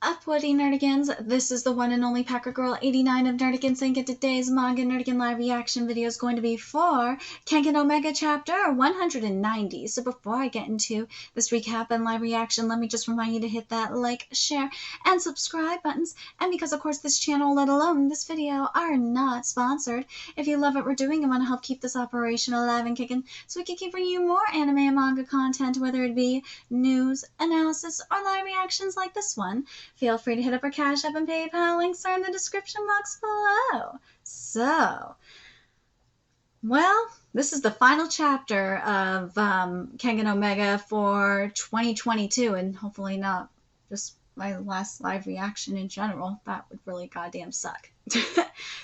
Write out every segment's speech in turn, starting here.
up, Woody Nerdigans? This is the one and only Packer Girl 89 of Nerdigans, and today's Manga Nerdigan live reaction video is going to be for Kengan Omega chapter 190. So before I get into this recap and live reaction, let me just remind you to hit that like, share, and subscribe buttons. And because of course this channel, let alone this video, are not sponsored, if you love what we're doing and want to help keep this operation alive and kicking so we can keep bringing you more anime and manga content, whether it be news, analysis, or live reactions like this one, feel free to hit up our Cash App and PayPal. Links are in the description box below. So, well, this is the final chapter of Kengan Omega for 2022, and hopefully not just my last live reaction in general. That would really goddamn suck.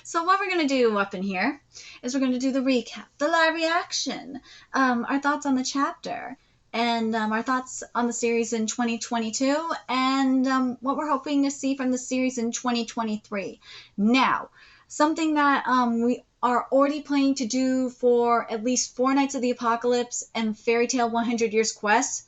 So what we're going to do up in here is we're going to do the recap, the live reaction, our thoughts on the chapter, and our thoughts on the series in 2022, and what we're hoping to see from the series in 2023. Now, something that we are already planning to do for at least 4 Nights of the Apocalypse and Fairy Tail 100 Years Quest,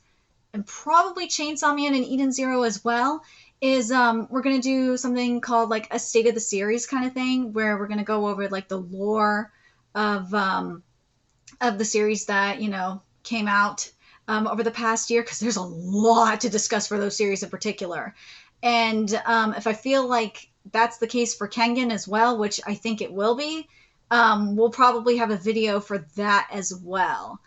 and probably Chainsaw Man and Eden Zero as well, is we're going to do something called like a State of the Series kind of thing, where we're going to go over like the lore of the series that, you know, came out over the past year, because there's a lot to discuss for those series in particular. And if I feel like that's the case for Kengan as well, which I think it will be, we'll probably have a video for that as well.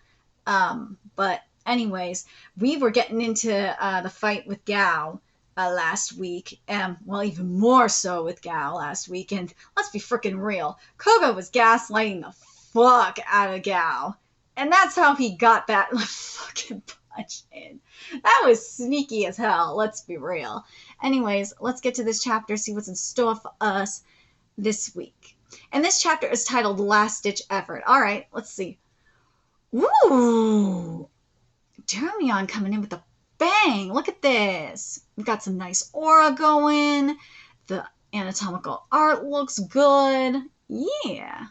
But anyways, we were getting into the fight with Gao last week, well, even more so with Gao last week, and let's be freaking real, Koga was gaslighting the fuck out of Gao. And that's how he got that fucking punch in. That was sneaky as hell, let's be real. Anyways, let's get to this chapter, see what's in store for us this week. And this chapter is titled Last Ditch Effort. Alright, let's see. Ooh! Dermion coming in with a bang! Look at this! We've got some nice aura going. The anatomical art looks good. Yeah.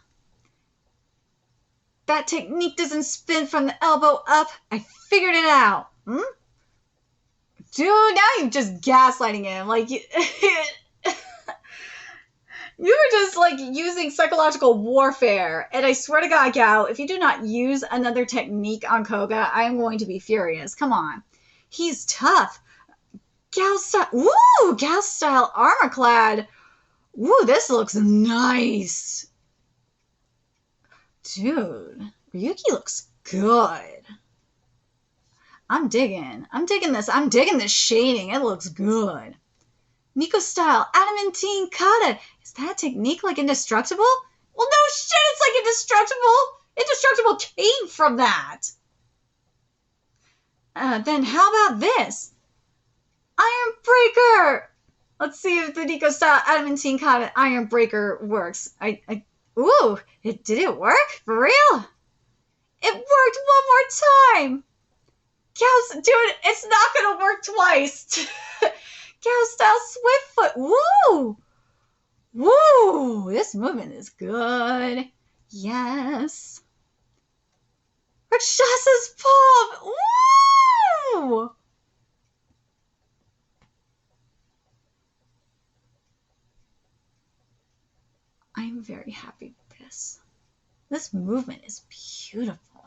That technique doesn't spin from the elbow up. I figured it out. Hmm? Dude, now you're just gaslighting him. Like, you were just, like, using psychological warfare. And I swear to God, Gao, if you do not use another technique on Koga, I am going to be furious. Come on. He's tough. Gao's style. Ooh, Gao's style armor clad. Ooh, this looks nice. Dude, Ryuki looks good. I'm digging this. I'm digging this shading. It looks good. Nico style, adamantine kata. Is that technique like indestructible? Well, no shit, it's like indestructible. Indestructible came from that. Then how about this? Iron Breaker. Let's see if the Nico style adamantine kata Iron Breaker works. Ooh, did it work? For real? It worked one more time! Dude, it's not gonna work twice! Gao style Swiftfoot! Woo! Woo! This movement is good. Yes. Rakshasa's palm! Woo! I'm very happy with this. This movement is beautiful.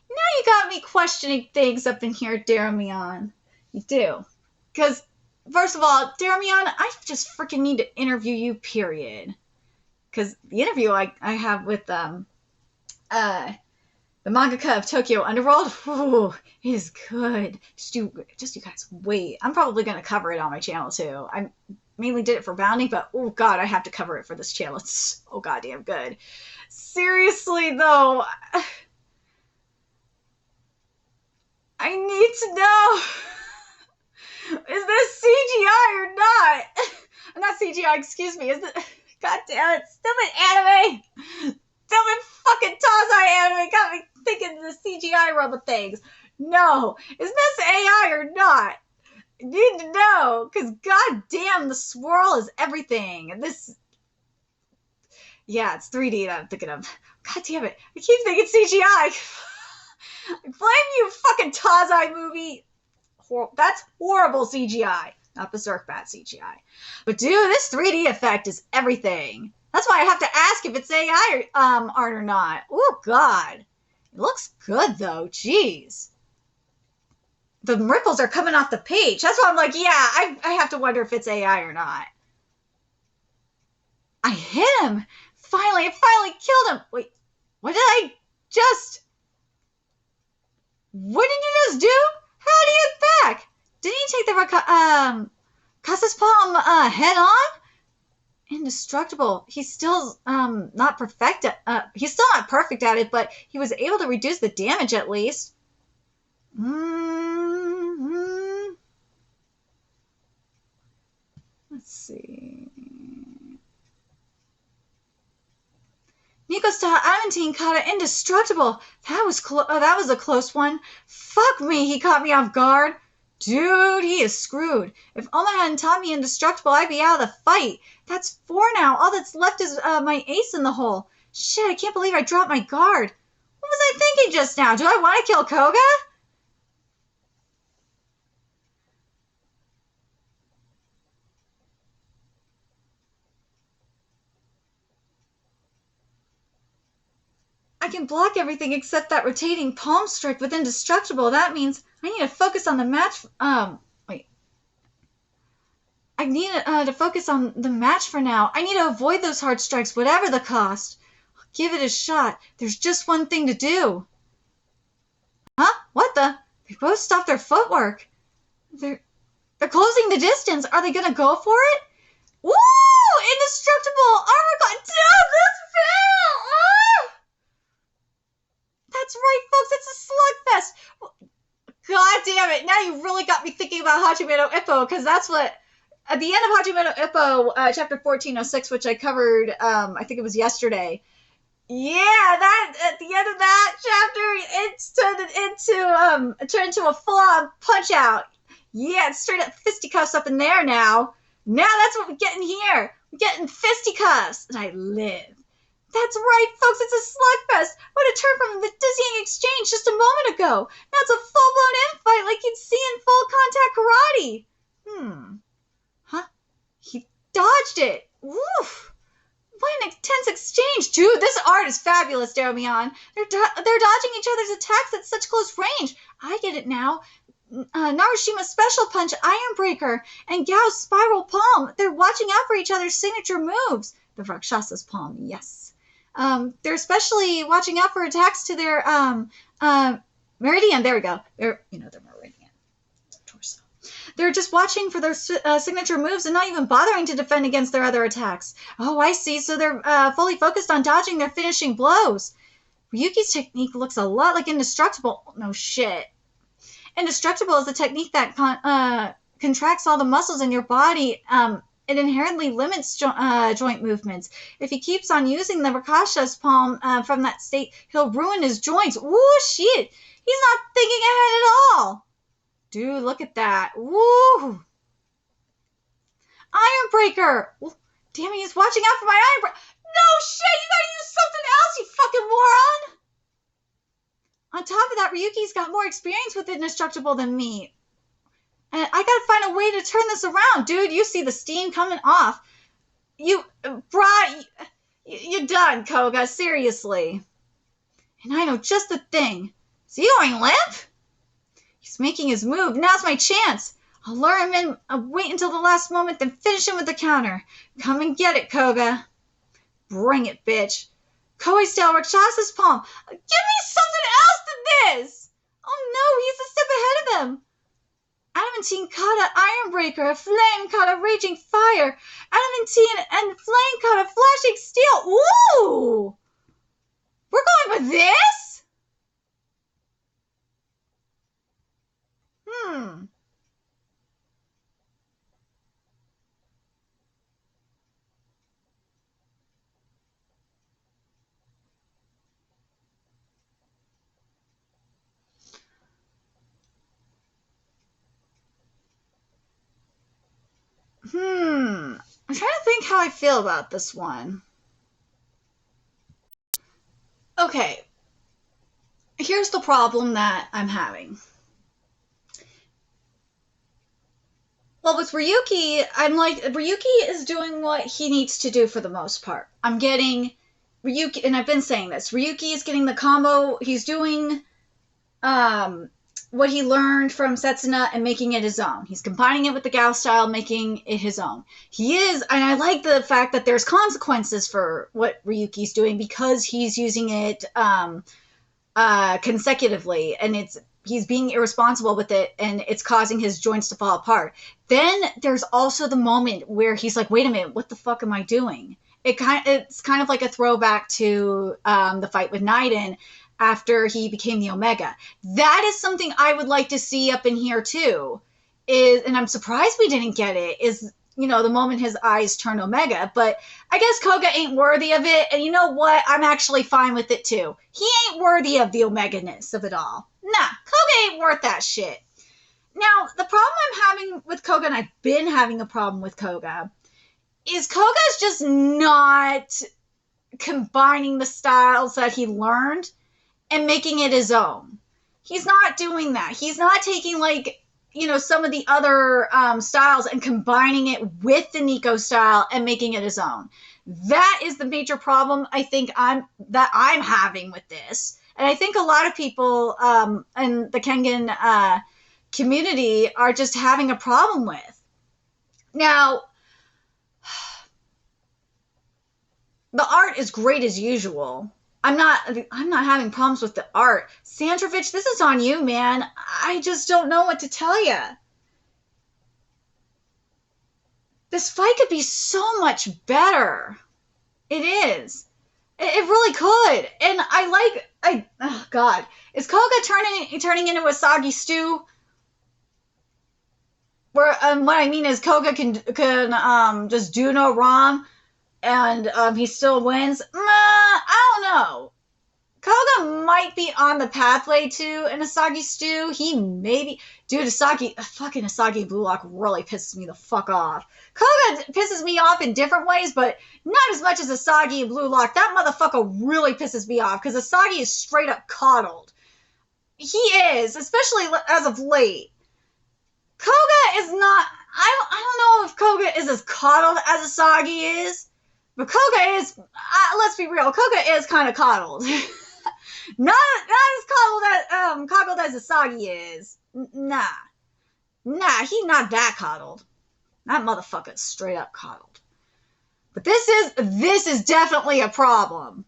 Now you got me questioning things up in here, Dermion. You do. Because, first of all, Dermion, I just freaking need to interview you, period. Because the interview I have with the mangaka of Tokyo Underworld, ooh, it is good. Just you guys wait. I'm probably going to cover it on my channel, too. I mainly did it for Bounty, but oh god, I have to cover it for this channel. It's so goddamn good. Seriously, though, I need to know, is this CGI or not? Not CGI, excuse me. Is it? God damn it, stupid anime! Stupid fucking Tazai anime got me thinking the CGI robot things. No, is this AI or not? I need to know, because goddamn, the swirl is everything. This, yeah, it's 3D that I'm thinking of. God damn it, I keep thinking CGI. Blame you, fucking Tazai movie. That's horrible CGI. Not Berserk Bat CGI. But dude, this 3D effect is everything. That's why I have to ask if it's AI art or not. Oh god. It looks good though. Jeez. The ripples are coming off the page. That's why I'm like, yeah, I have to wonder if it's AI or not. I hit him. I finally killed him. Wait, what did I just... What did you just do? How did he get back? Didn't he take the Casa's palm head on? Indestructible. He's still not perfect. He's still not perfect at it, but he was able to reduce the damage at least. Let's see. Nico's adamantine caught it indestructible. That was a close one. Fuck me, he caught me off guard. Dude, he is screwed. If Oma hadn't taught me indestructible, I'd be out of the fight. That's 4 now. All that's left is my ace in the hole. Shit, I can't believe I dropped my guard. What was I thinking just now? Do I want to kill Koga? I can block everything except that rotating palm strike with indestructible. That means I need to focus on the match. Wait. I need to focus on the match for now. I need to avoid those hard strikes, whatever the cost. I'll give it a shot. There's just one thing to do. Huh? What the? They both stopped their footwork. They're closing the distance. Are they gonna go for it? Woo! Indestructible armor class. Dude, this fail! Ah! That's right, folks. It's a slugfest. God damn it. Now you really got me thinking about Hajime no Ippo, because that's what... At the end of Hajime no Ippo, chapter 1406, which I covered, I think it was yesterday. Yeah, that at the end of that chapter, it turned into a full-on punch-out. Yeah, it's straight up fisticuffs up in there now. Now that's what we're getting here. We're getting fisticuffs. And I live. That's right, folks, it's a slugfest. What a turn from the dizzying exchange just a moment ago. Now it's a full-blown infight like you'd see in full-contact karate. Huh? He dodged it. Woof. What an intense exchange. Dude, this art is fabulous, Daomion. They're dodging each other's attacks at such close range. I get it now. Narushima's special punch, Iron Breaker, and Gao's spiral palm. They're watching out for each other's signature moves. The Rakshasa's palm, yes. They're especially watching out for attacks to their meridian. There we go. Their meridian. Torso. They're just watching for their signature moves and not even bothering to defend against their other attacks. Oh, I see. So they're fully focused on dodging their finishing blows. Ryuki's technique looks a lot like indestructible. No shit. Indestructible is a technique that contracts all the muscles in your body. It inherently limits joint movements. If he keeps on using the Rakasha's palm from that state, he'll ruin his joints. Woo, shit. He's not thinking ahead at all. Dude, look at that. Woo. Iron Breaker. Damn it, he's watching out for my Iron Breaker. No shit, you gotta use something else, you fucking moron. On top of that, Ryuki's got more experience with Indestructible than me. And I gotta find a way to turn this around. Dude, you see the steam coming off. You're done, Koga, seriously. And I know just the thing. Is he going limp? He's making his move. Now's my chance. I'll lure him in, wait until the last moment, then finish him with the counter. Come and get it, Koga. Bring it, bitch. Koi's style Rakshasa's palm. Give me something else than this! Oh no, he's a step ahead of him. Adamantine caught an Iron Breaker, a Flame caught a Raging Fire, Adamantine and Flame caught a Flashing Steel. Ooh! We're going with this? I'm trying to think how I feel about this one. Okay. Here's the problem that I'm having. Well, with Ryuki, I'm like, Ryuki is doing what he needs to do for the most part. I'm getting Ryuki, and I've been saying this, Ryuki is getting the combo, he's doing what he learned from Setsuna and making it his own. He's combining it with the Gao style, making it his own. He is, and I like the fact that there's consequences for what Ryuki's doing because he's using it consecutively, and he's being irresponsible with it, and it's causing his joints to fall apart. Then there's also the moment where he's like, wait a minute, what the fuck am I doing? It's kind of like a throwback to the fight with Naiden after he became the Omega. That is something I would like to see up in here too. And I'm surprised we didn't get it, is, you know, the moment his eyes turn Omega. But I guess Koga ain't worthy of it, and you know what? I'm actually fine with it too. He ain't worthy of the Omega-ness of it all. Nah, Koga ain't worth that shit. Now, the problem I'm having with Koga, and I've been having a problem with Koga, is Koga's just not combining the styles that he learned and making it his own. He's not doing that. He's not taking, like, you know, some of the other styles and combining it with the Nico style and making it his own. That is the major problem I think I'm having with this. And I think a lot of people in the Kengan community are just having a problem with. Now, the art is great as usual. I'm not having problems with the art. Sandrovich, this is on you, man. I just don't know what to tell you. This fight could be so much better. It is. It really could. And oh God. Is Koga turning into a soggy stew? Where what I mean is Koga can just do no wrong and he still wins? I don't know. Koga might be on the pathway to an Asagi stew. He maybe... Dude, fucking Asagi Blue Lock really pisses me the fuck off. Koga pisses me off in different ways, but not as much as Asagi Blue Lock. That motherfucker really pisses me off, because Asagi is straight up coddled. He is, especially as of late. Koga is not... I don't know if Koga is as coddled as Asagi is, but Koga is... let's be real, Koga is kind of coddled. Not as coddled as Asagi is. Nah, he's not that coddled. That motherfucker's straight up coddled. But this is definitely a problem.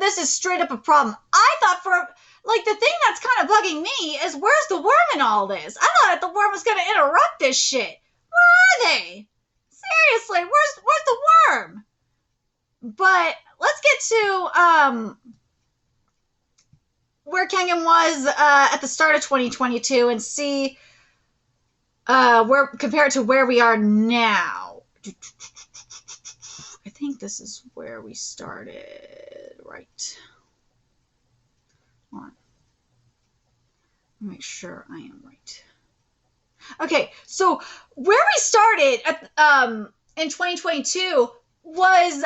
This is straight up a problem. I thought the thing that's kind of bugging me is, where's the worm in all this? I thought that the worm was going to interrupt this shit. Where are they? Seriously, where's the worm? But let's get to where Kengan was at the start of 2022 and see where compared to where we are now. I think this is where we started, right? Hold on. Make sure I am right. Okay, so where we started at in 2022 was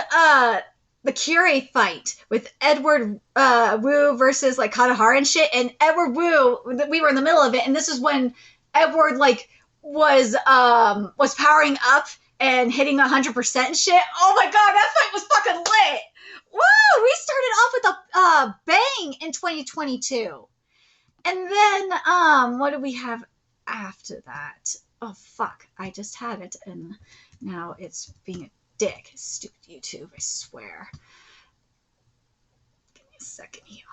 the Kyrie fight with Edward Wu versus like Katahara and shit. And Edward Wu, we were in the middle of it, and this is when Edward was powering up and hitting 100% and shit. Oh my god, that fight was fucking lit! Woo! We started off with a bang in 2022. And then what do we have after that? Oh fuck, I just had it and now it's being a dick. Stupid YouTube, I swear. Give me a second here.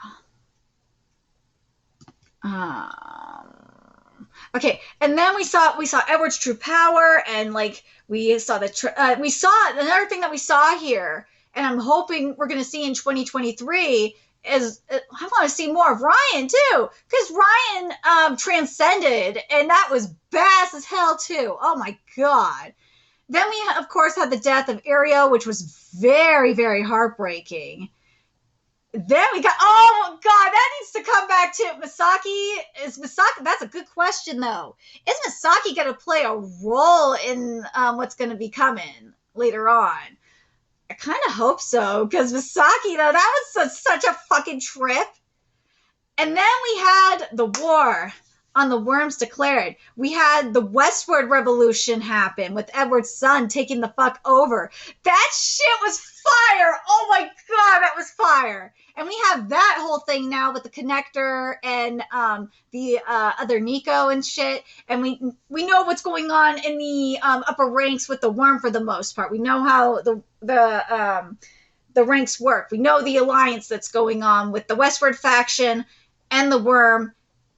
Okay, and then we saw Edward's true power, and like we saw another thing that we saw here, and I'm hoping we're gonna see in 2023 is I want to see more of Ryan too, because Ryan transcended, and that was badass as hell too. Oh my god. Then we, of course, had the death of Irio, which was very, very heartbreaking. Then we got, oh god, that needs to come back to Misaki. That's a good question though. Is Misaki going to play a role in what's going to be coming later on? I kind of hope so, because Misaki, though, that was such a fucking trip. And then we had the war. on the worms declared. We had the Westward Revolution happen with Edward's son taking the fuck over. That shit was fire. Oh my god, that was fire. And we have that whole thing now with the connector and the other Nico and shit. And we know what's going on in the upper ranks with the worm for the most part. We know how the ranks work. We know the alliance that's going on with the Westward faction and the worm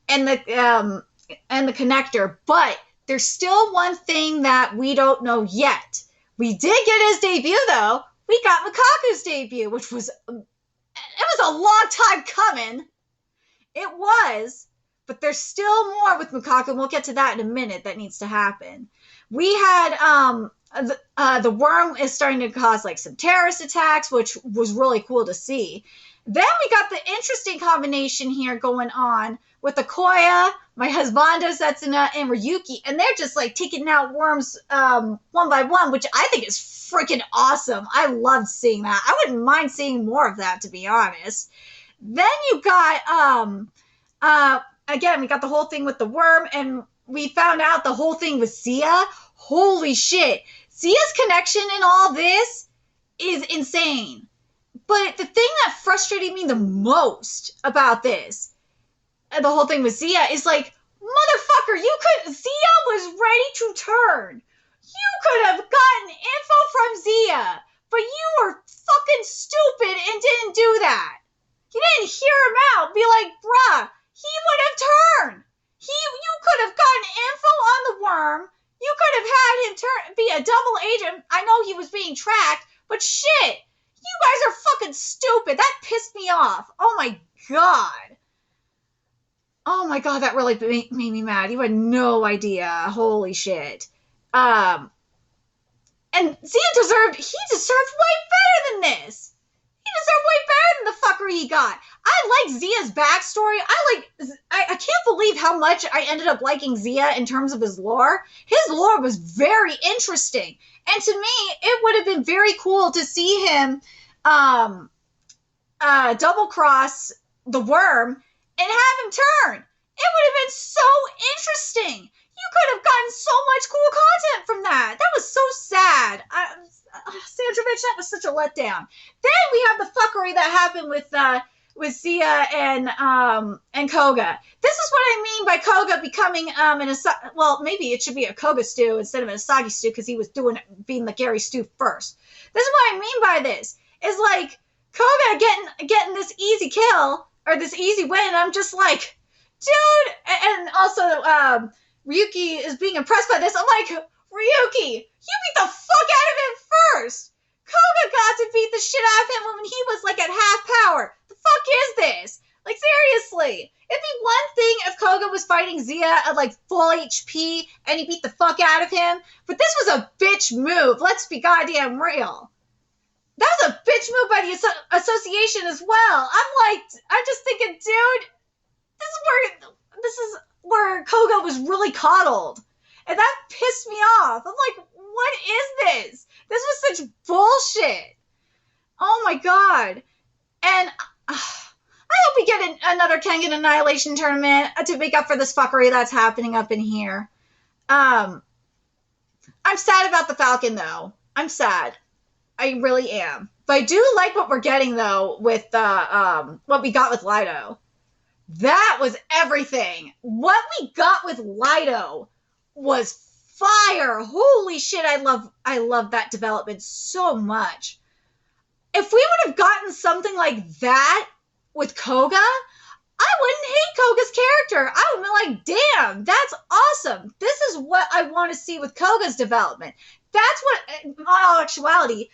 and the connector. But there's still one thing that we don't know yet. We did get his debut though. We got Mikaku's debut, which was a long time coming. It was, but there's still more with Mikaku, and we'll get to that in a minute that needs to happen. We had the worm is starting to cause like some terrorist attacks, which was really cool to see. Then we got the interesting combination here going on with the Koya, my husbando Setsuna, and Ryuki, and they're just like taking out worms one by one, which I think is freaking awesome. I loved seeing that. I wouldn't mind seeing more of that, to be honest. Then you got again, we got the whole thing with the worm, and we found out the whole thing with Sia. Holy shit. Sia's connection in all this is insane. But the thing that frustrated me the most about this, the whole thing with Zia, is like, motherfucker, Zia was ready to turn. You could have gotten info from Zia, but you were fucking stupid and didn't do that. You didn't hear him out, be like, bruh, he would have turned. You could have gotten info on the worm. You could have had him be a double agent. I know he was being tracked, but shit. You guys are fucking stupid. That pissed me off. Oh my god. Oh my god, that really made me mad. You had no idea. Holy shit. And Zia deserved way better than this. He deserved way better than the fuckery he got. I like Zia's backstory. I can't believe how much I ended up liking Zia in terms of his lore. His lore was very interesting. And to me, it would have been very cool to see him double cross the worm and have him turn. It would have been so interesting. You could have gotten so much cool content from that. That was so sad. Sandrovich, that was such a letdown. Then we have the fuckery that happened with Zia and Koga. This is what I mean by Koga becoming maybe it should be a Koga stew instead of an Asagi stew, because he was being the Gary stew first. This is what I mean by this. Is like Koga getting this easy kill or this easy win. I'm just like, dude, and also Ryuki is being impressed by this. I'm like, Ryuki, you beat the fuck out of him first. Koga got to beat the shit out of him when he was like at half power. The fuck is this? Like, seriously. It'd be one thing if Koga was fighting Zia at like full HP and he beat the fuck out of him, but this was a bitch move. Let's be goddamn real. That was a bitch move by the association as well. I'm just thinking, dude, this is where Koga was really coddled. And that pissed me off. I'm like, what is this? This was such bullshit. Oh my god. And I hope we get another Kengan Annihilation tournament to make up for this fuckery that's happening up in here. I'm sad about the Falcon, though. I'm sad. I really am. But I do like what we're getting, though, with what we got with Lido. That was everything. What we got with Lido was fire. Holy shit, I love that development so much. If we would have gotten something like that with Koga, I wouldn't hate Koga's character. I would be like, damn, that's awesome. This is what I want to see with Koga's development. That's what, in all actuality,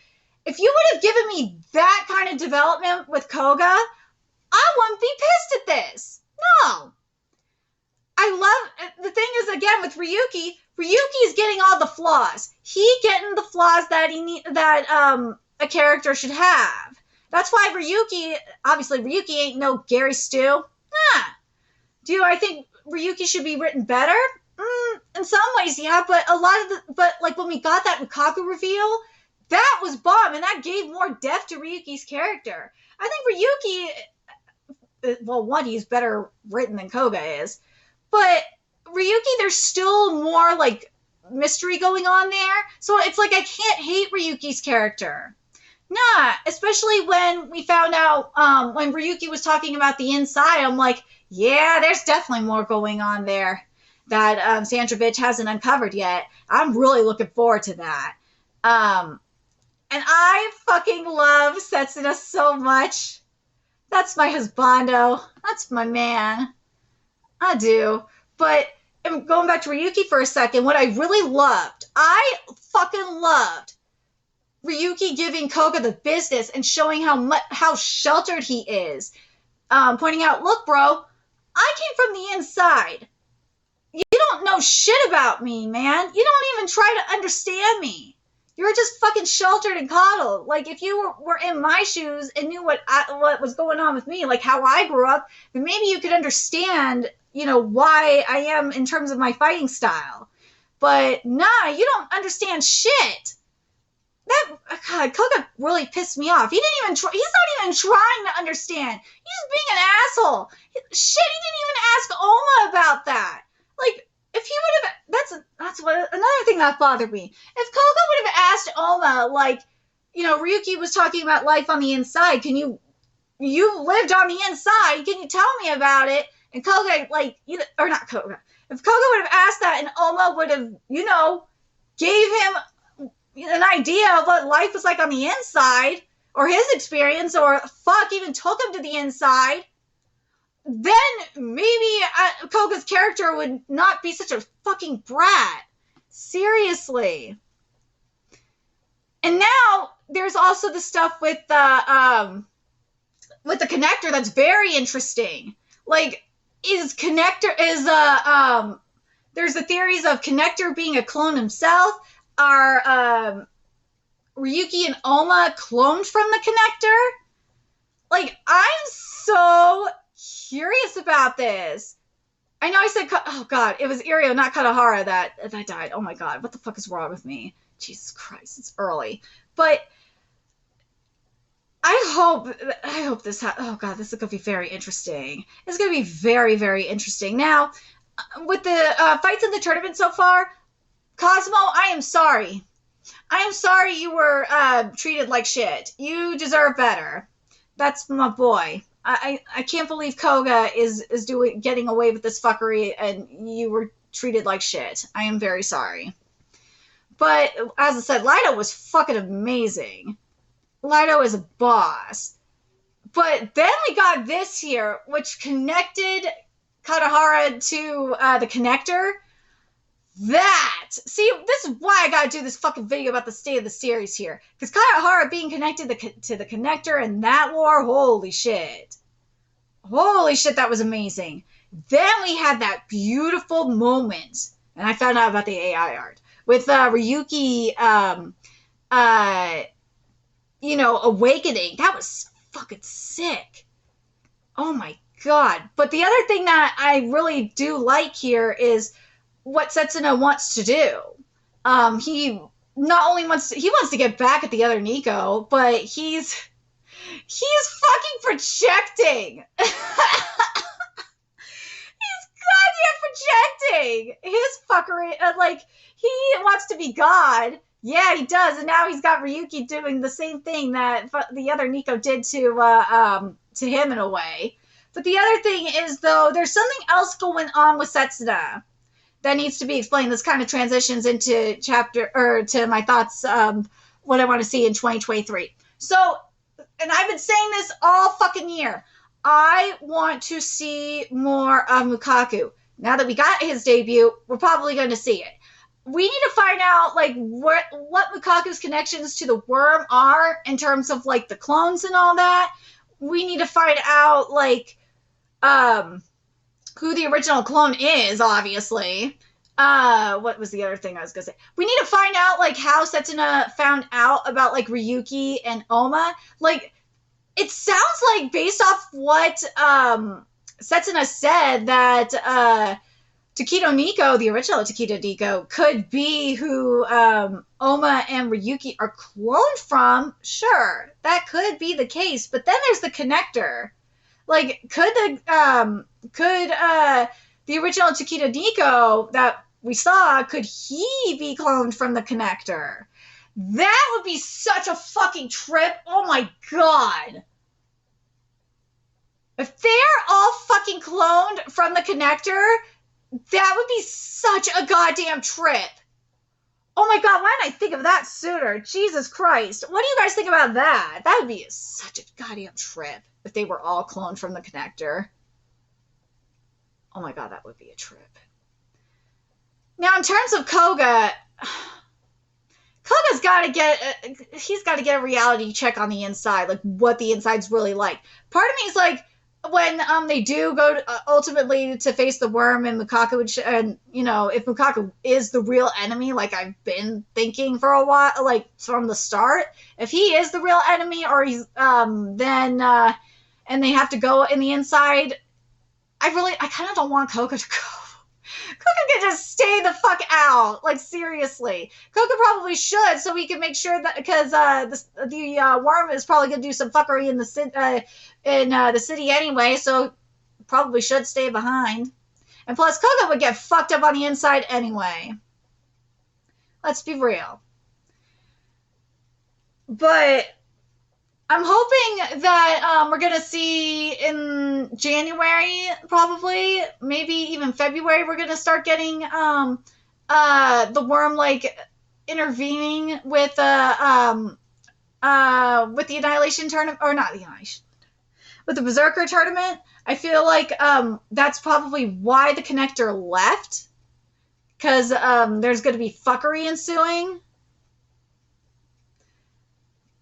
if you would have given me that kind of development with Koga, I wouldn't be pissed at this. No. The thing is, again, with Ryuki is getting all the flaws. He getting the flaws that a character should have. That's why Ryuki ain't no Gary Stew. Do I think Ryuki should be written better? In some ways, yeah, but like when we got that Mikaku reveal, that was bomb, and that gave more depth to Ryuki's character. I think Ryuki, well, one, he's better written than Koga is, But Ryuki, there's still more, like, mystery going on there. So it's like I can't hate Ryuki's character. Nah, especially when we found out, when Ryuki was talking about the inside, I'm like, yeah, there's definitely more going on there that Sandra Bitch hasn't uncovered yet. I'm really looking forward to that. And I fucking love Setsuna so much. That's my husbando. That's my man. I do. But going back to Ryuki for a second, what I really loved, I fucking loved Ryuki giving Koga the business and showing how sheltered he is. Pointing out, look, bro, I came from the inside. You don't know shit about me, man. You don't even try to understand me. You're just fucking sheltered and coddled. Like, if you were in my shoes and knew what was going on with me, like how I grew up, then maybe you could understand, why I am in terms of my fighting style. But nah, you don't understand shit. God, Koga really pissed me off. He's not even trying to understand. He's just being an asshole. Shit, he didn't even ask Oma about that. Like, if he would have, that's what another thing that bothered me. If Koga would have asked Oma, like, Ryuki was talking about life on the inside. You lived on the inside. Can you tell me about it? And Koga, or not Koga. If Koga would have asked that and Oma would have, gave him an idea of what life was like on the inside, or his experience, or even took him to the inside, then maybe Koga's character would not be such a fucking brat. Seriously. And now there's also the stuff with the connector that's very interesting. Like, there's the theories of Connector being a clone himself. Are Ryuki and Oma cloned from the Connector? Like, I'm so curious about this. I know I said, oh god, it was Irio, not Katahara that died. Oh my god, what the fuck is wrong with me? Jesus Christ, it's early. But I hope this, oh god, this is going to be very interesting. It's going to be very, very interesting. Now, with the fights in the tournament so far, Cosmo, I am sorry. I am sorry you were treated like shit. You deserve better. That's my boy. I can't believe Koga is getting away with this fuckery and you were treated like shit. I am very sorry. But, as I said, Lido was fucking amazing. Lido is a boss. But then we got this here, which connected Katahara to the Connector. See, this is why I gotta do this fucking video about the state of the series here. Because Katahara being connected to the Connector and that war, holy shit. Holy shit, that was amazing. Then we had that beautiful moment, and I found out about the AI art, with Ryuki, awakening. That was fucking sick. Oh my god. But the other thing that I really do like here is what Setsuna wants to do. He not only wants to get back at the other Nico, but he's fucking projecting. He's goddamn projecting his fuckery. He wants to be God. Yeah, he does. And now he's got Ryuki doing the same thing that the other Nico did to him in a way. But the other thing is, though, there's something else going on with Setsuna that needs to be explained. This kind of transitions into to my thoughts, what I want to see in 2023. So, and I've been saying this all fucking year. I want to see more of Mukaku. Now that we got his debut, we're probably going to see it. We need to find out, what Mukaku's connections to the worm are in terms of, the clones and all that. We need to find out, who the original clone is, obviously. What was the other thing I was going to say? We need to find out, how Setsuna found out about, Ryuki and Oma. It sounds like, based off what Setsuna said, that Takedo Nico, the original Takedo Nico, could be who Oma and Ryuki are cloned from. Sure, that could be the case. But then there's the Connector. Could the original Chiquita Nico that we saw, could he be cloned from the connector? That would be such a fucking trip. Oh my god. If they're all fucking cloned from the connector, that would be such a goddamn trip. Oh my god, why didn't I think of that sooner? Jesus Christ. What do you guys think about that? That would be such a goddamn trip if they were all cloned from the connector. Oh my god, that would be a trip. Now, in terms of Koga, Koga's got to he's got to get a reality check on the inside, like what the inside's really like. Part of me is like, when they do go ultimately to face the worm, and Mukaka would, and you know, if Mukaka is the real enemy, like I've been thinking for a while, like from the start, if he is the real enemy, or he's then and they have to go in the inside, I kind of don't want Koga to go. Koga can just stay the fuck out. Like, seriously. Koga probably should, so we can make sure that, because the worm is probably going to do some fuckery in the city anyway, so probably should stay behind. And plus, Koga would get fucked up on the inside anyway. Let's be real. But I'm hoping that we're going to see in January, probably, maybe even February, we're going to start getting the worm, like, intervening with the Annihilation tournament, or not the Annihilation, with the Berserker tournament. I feel like that's probably why the connector left, because there's going to be fuckery ensuing.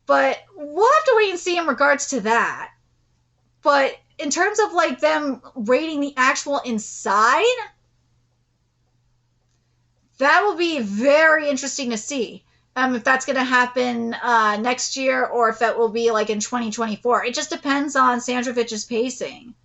But we'll have to wait and see in regards to that. But in terms of, like, them raiding the actual inside, that will be very interesting to see. If that's going to happen next year, or if that will be, like, in 2024. It just depends on Sandrovich's pacing.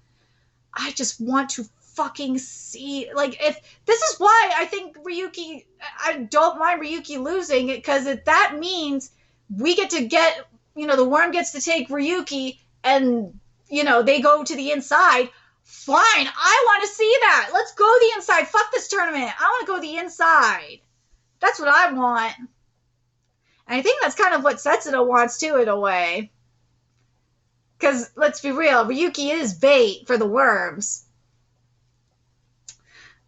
I just want to fucking see, like, if this is why I think Ryuki, I don't mind Ryuki losing it, because that means we get to get, you know, the worm gets to take Ryuki, and, you know, they go to the inside. Fine, I want to see that. Let's go the inside. Fuck this tournament. I want to go the inside. That's what I want. And I think that's kind of what Setsuno wants too, in a way. Because, let's be real, Ryuki is bait for the worms.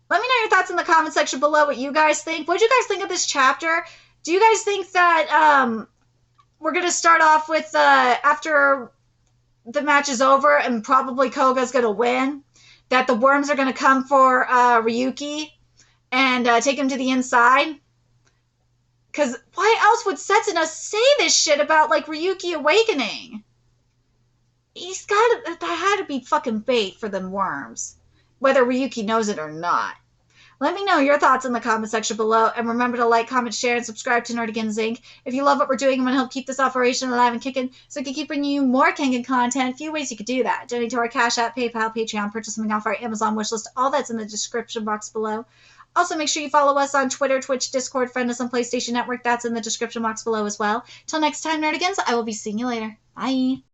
Let me know your thoughts in the comment section below, what you guys think. What did you guys think of this chapter? Do you guys think that we're going to start off with, after the match is over and probably Koga's going to win, that the worms are going to come for Ryuki and take him to the inside? Because why else would Setsuno say this shit about, like, Ryuki awakening? That had to be fucking bait for them worms, whether Ryuki knows it or not. Let me know your thoughts in the comment section below, and remember to like, comment, share, and subscribe to Nerdigans Inc. If you love what we're doing and want to help keep this operation alive and kicking, so we can keep bringing you more Kengan content, a few ways you could do that. Donate to our Cash App, PayPal, Patreon, purchase something off our Amazon wishlist, all that's in the description box below. Also, make sure you follow us on Twitter, Twitch, Discord, friend us on PlayStation Network, that's in the description box below as well. Till next time, Nerdigans, I will be seeing you later. Bye!